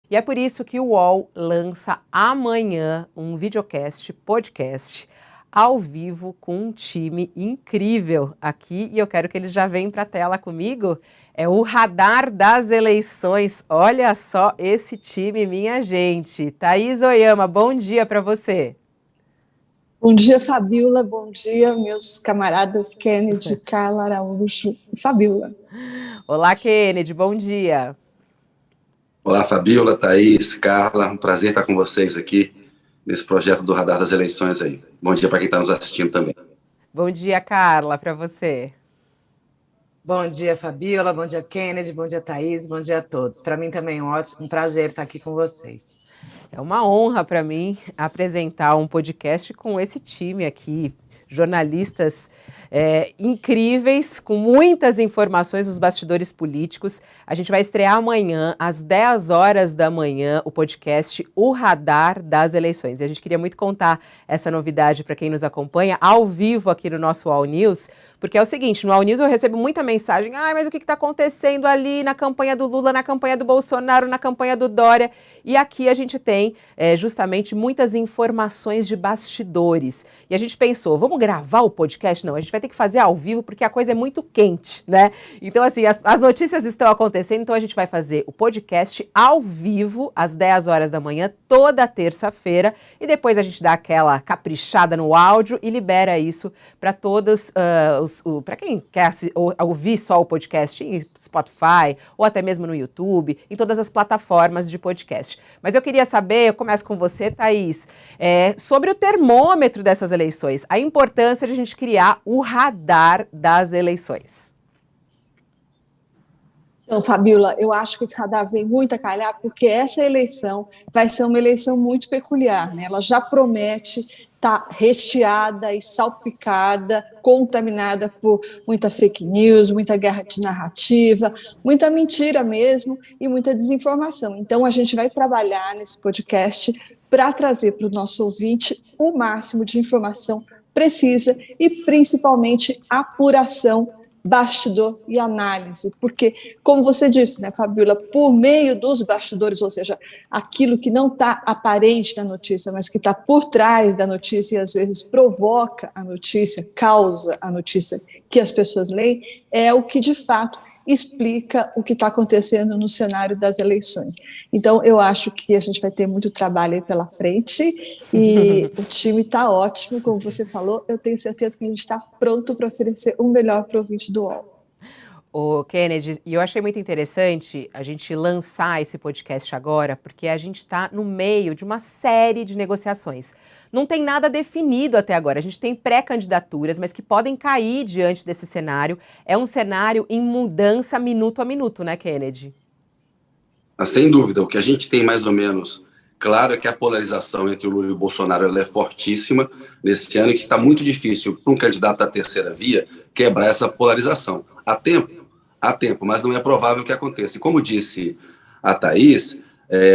E é por isso que o UOL lança amanhã um videocast, podcast, ao vivo com um time incrível aqui. E eu quero que eles já venham para a tela comigo. É o Radar das Eleições. Olha só esse time, minha gente. Thaís Oyama, bom dia para você. Bom dia, Fabíola. Bom dia, meus camaradas Kennedy, Carla Araújo e Fabíola. Olá, Kennedy, bom dia. Olá, Fabíola, Thaís, Carla, um prazer estar com vocês aqui nesse projeto do Radar das Eleições aí. Bom dia para quem está nos assistindo também. Bom dia, Carla, para você. Bom dia, Fabíola, bom dia, Kennedy, bom dia, Thaís, bom dia a todos. Para mim também é um prazer estar aqui com vocês. É uma honra para mim apresentar um podcast com esse time aqui, jornalistas incríveis, com muitas informações dos bastidores políticos. A gente vai estrear amanhã, às 10 horas da manhã, o podcast O Radar das Eleições. E a gente queria muito contar essa novidade para quem nos acompanha ao vivo aqui no nosso All News, porque é o seguinte, no All News eu recebo muita mensagem, mas o que está acontecendo ali na campanha do Lula, na campanha do Bolsonaro, na campanha do Dória? E aqui a gente tem justamente muitas informações de bastidores. E a gente pensou, vamos gravar o podcast? Não, a gente vai ter que fazer ao vivo porque a coisa é muito quente, né? Então, assim, as notícias estão acontecendo, então a gente vai fazer o podcast ao vivo, às 10 horas da manhã, toda terça-feira, e depois a gente dá aquela caprichada no áudio e libera isso para todos para quem quer ouvir só o podcast em Spotify ou até mesmo no YouTube, em todas as plataformas de podcast. Mas eu queria saber, eu começo com você, Thaís, sobre o termômetro dessas eleições, a importância de a gente criar o radar das eleições. Então, Fabíola, eu acho que esse radar vem muito a calhar, porque essa eleição vai ser uma eleição muito peculiar, né? Ela já promete estar recheada e salpicada, contaminada por muita fake news, muita guerra de narrativa, muita mentira mesmo e muita desinformação. Então, a gente vai trabalhar nesse podcast para trazer para o nosso ouvinte o máximo de informação precisa e, principalmente, apuração, bastidor e análise, porque, como você disse, né, Fabíola, por meio dos bastidores, ou seja, aquilo que não está aparente na notícia, mas que está por trás da notícia e às vezes provoca a notícia, causa a notícia que as pessoas leem, é o que de fato explica o que está acontecendo no cenário das eleições. Então, eu acho que a gente vai ter muito trabalho aí pela frente e o time está ótimo, como você falou, eu tenho certeza que a gente está pronto para oferecer o melhor para o ouvinte do UOL. O Kennedy, e eu achei muito interessante a gente lançar esse podcast agora, porque a gente está no meio de uma série de negociações. Não tem nada definido até agora, a gente tem pré-candidaturas, mas que podem cair diante desse cenário. É um cenário em mudança minuto a minuto, né, Kennedy? Sem dúvida, o que a gente tem mais ou menos claro é que a polarização entre o Lula e o Bolsonaro ela é fortíssima nesse ano e que está muito difícil para um candidato à terceira via quebrar essa polarização. Há tempo, mas não é provável que aconteça. E como disse a Thaís,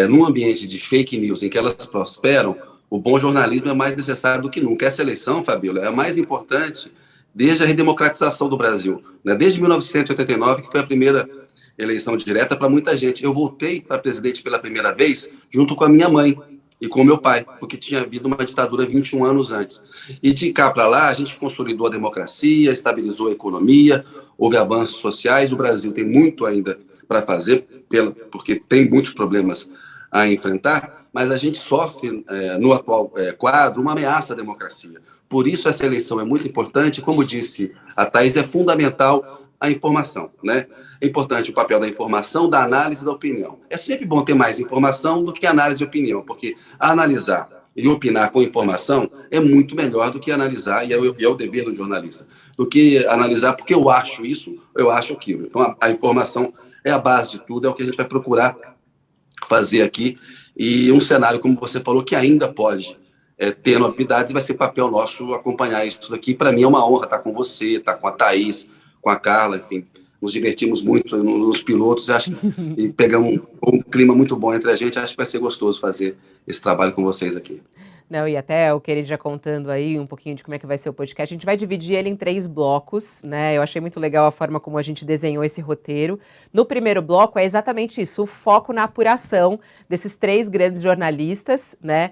num ambiente de fake news em que elas prosperam, o bom jornalismo é mais necessário do que nunca. Essa eleição, Fabíola, é a mais importante desde a redemocratização do Brasil, né? Desde 1989, que foi a primeira eleição direta para muita gente. Eu voltei para presidente pela primeira vez junto com a minha mãe e com o meu pai, porque tinha havido uma ditadura 21 anos antes. E de cá para lá, a gente consolidou a democracia, estabilizou a economia, houve avanços sociais. O Brasil tem muito ainda para fazer, porque tem muitos problemas a enfrentar, mas a gente sofre, no atual quadro, uma ameaça à democracia. Por isso, essa eleição é muito importante. Como disse a Thaís, é fundamental a informação, né? É importante o papel da informação, da análise e da opinião. É sempre bom ter mais informação do que análise e opinião, porque analisar e opinar com informação é muito melhor do que analisar, e é o dever do jornalista, do que analisar porque eu acho isso, eu acho aquilo. Então, a informação é a base de tudo, é o que a gente vai procurar fazer aqui. E um cenário, como você falou, que ainda pode ter novidades, vai ser papel nosso acompanhar isso daqui. Para mim é uma honra estar com você, estar com a Thaís, com a Carla, enfim. Nos divertimos muito nos pilotos, acho, e pegamos um clima muito bom entre a gente. Acho que vai ser gostoso fazer esse trabalho com vocês aqui. Não, e até o Kennedy já contando aí um pouquinho de como é que vai ser o podcast. A gente vai dividir ele em 3 blocos, né? Eu achei muito legal a forma como a gente desenhou esse roteiro. No primeiro bloco é exatamente isso, o foco na apuração desses 3 grandes jornalistas, né?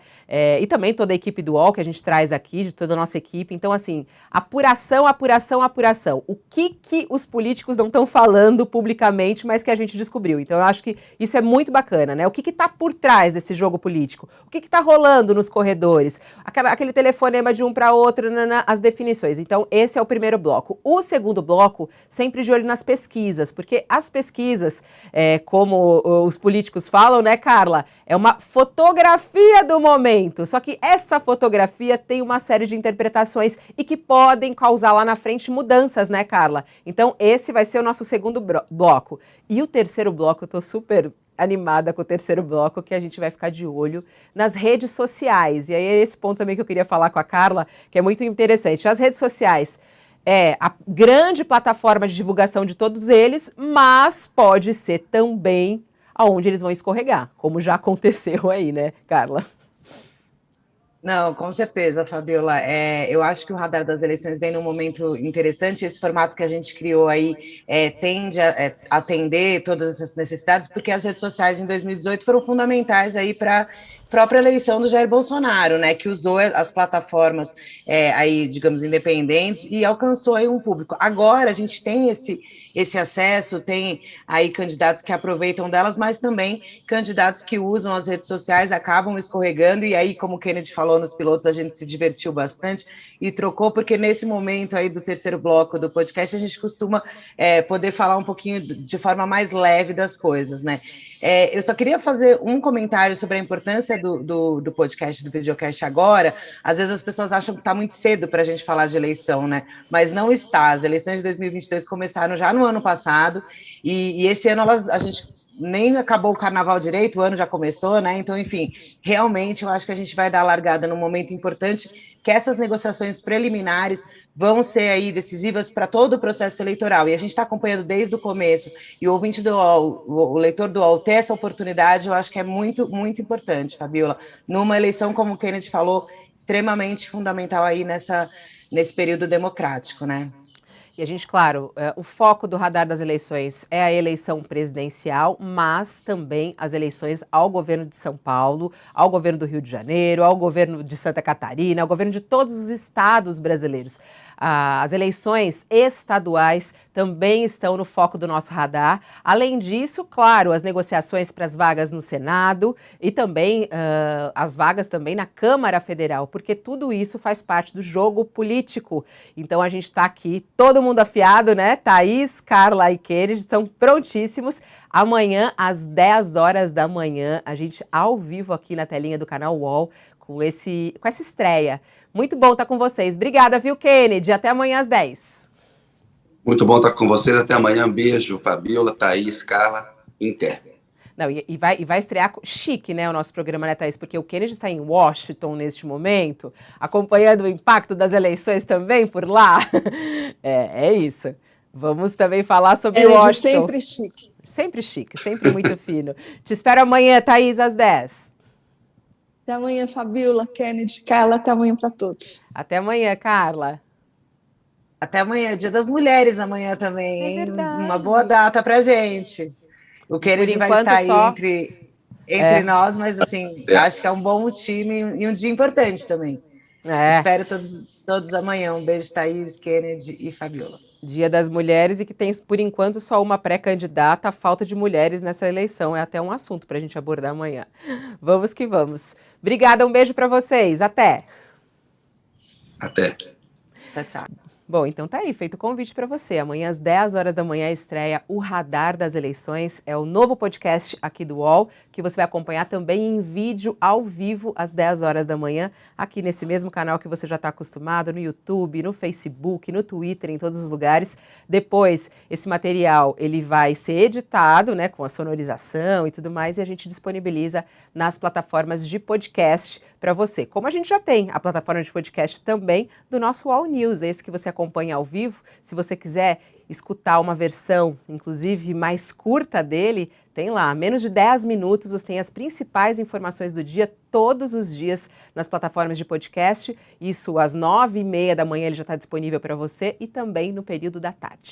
E também toda a equipe do UOL que a gente traz aqui, de toda a nossa equipe. Então, assim, apuração, apuração, apuração. O que os políticos não estão falando publicamente, mas que a gente descobriu. Então, eu acho que isso é muito bacana, né? O que está por trás desse jogo político? O que está rolando nos corredores? Aquele telefonema de um para outro, as definições. Então, esse é o primeiro bloco. O segundo bloco, sempre de olho nas pesquisas, porque as pesquisas, como os políticos falam, né, Carla, é uma fotografia do momento. Só que essa fotografia tem uma série de interpretações e que podem causar lá na frente mudanças, né, Carla? Então, esse vai ser o nosso segundo bloco. E o terceiro bloco, eu tô super animada com o terceiro bloco, que a gente vai ficar de olho nas redes sociais. E aí é esse ponto também que eu queria falar com a Carla, que é muito interessante. As redes sociais é a grande plataforma de divulgação de todos eles, mas pode ser também aonde eles vão escorregar, como já aconteceu aí, né, Carla? Não, com certeza, Fabiola. Eu acho que o Radar das Eleições vem num momento interessante. Esse formato que a gente criou aí tende a atender todas essas necessidades, porque as redes sociais em 2018 foram fundamentais aí para a própria eleição do Jair Bolsonaro, né, que usou as plataformas aí, digamos, independentes e alcançou aí um público. Agora a gente tem esse acesso, tem aí candidatos que aproveitam delas, mas também candidatos que usam as redes sociais, acabam escorregando, e aí, como o Kennedy falou nos pilotos, a gente se divertiu bastante e trocou, porque nesse momento aí do terceiro bloco do podcast, a gente costuma poder falar um pouquinho de forma mais leve das coisas, né? Eu só queria fazer um comentário sobre a importância do podcast, do videocast agora. Às vezes as pessoas acham que está muito cedo para a gente falar de eleição, né? Mas não está. As eleições de 2022 começaram já no ano passado, e esse ano a gente nem acabou o carnaval direito, o ano já começou, né? Então, enfim, realmente eu acho que a gente vai dar a largada num momento importante, que essas negociações preliminares vão ser aí decisivas para todo o processo eleitoral. E a gente está acompanhando desde o começo, e o ouvinte do UOL, o leitor do UOL ter essa oportunidade, eu acho que é muito, muito importante, Fabiola, numa eleição, como o Kennedy falou, extremamente fundamental aí nesse período democrático, né? E a gente, claro, o foco do Radar das Eleições é a eleição presidencial, mas também as eleições ao governo de São Paulo, ao governo do Rio de Janeiro, ao governo de Santa Catarina, ao governo de todos os estados brasileiros. As eleições estaduais também estão no foco do nosso radar. Além disso, claro, as negociações para as vagas no Senado e também as vagas também na Câmara Federal, porque tudo isso faz parte do jogo político. Então a gente está aqui, todo mundo afiado, né? Thaís, Carla e Kennedy estão prontíssimos. Amanhã, às 10 horas da manhã, a gente ao vivo aqui na telinha do canal UOL com essa estreia. Muito bom estar com vocês. Obrigada, viu, Kennedy? Até amanhã às 10. Muito bom estar com vocês. Até amanhã. Beijo, Fabiola, Thaís, Carla, Inter. Não, e vai estrear chique, né, o nosso programa, né, Thaís? Porque o Kennedy está em Washington neste momento, acompanhando o impacto das eleições também por lá. É isso. Vamos também falar sobre Washington. Sempre chique. Sempre chique, sempre muito fino. Te espero amanhã, Thaís, às 10. Até amanhã, Fabiola, Kennedy, Carla, até amanhã para todos. Até amanhã, Carla. Até amanhã, Dia das Mulheres amanhã também, hein? É verdade. Uma boa data pra gente. O Kennedy vai estar aí só... entre nós, mas assim, acho que é um bom time e um dia importante também. Espero todos amanhã. Um beijo, Thaís, Kennedy e Fabiola. Dia das Mulheres, e que tem, por enquanto, só uma pré-candidata. A falta de mulheres nessa eleição é até um assunto para a gente abordar amanhã. Vamos que vamos. Obrigada, um beijo para vocês. Até. Até. Tchau, tchau. Bom, então tá aí, feito o convite para você. Amanhã às 10 horas da manhã estreia o Radar das Eleições. É o novo podcast aqui do UOL, que você vai acompanhar também em vídeo, ao vivo, às 10 horas da manhã, aqui nesse mesmo canal que você já está acostumado, no YouTube, no Facebook, no Twitter, em todos os lugares. Depois, esse material, ele vai ser editado, né, com a sonorização e tudo mais, e a gente disponibiliza nas plataformas de podcast para você. Como a gente já tem a plataforma de podcast também do nosso UOL News, esse que você acompanha ao vivo. Se você quiser escutar uma versão, inclusive mais curta dele, tem lá, menos de 10 minutos, você tem as principais informações do dia, todos os dias, nas plataformas de podcast. Isso às 9h30 da manhã ele já está disponível para você e também no período da tarde.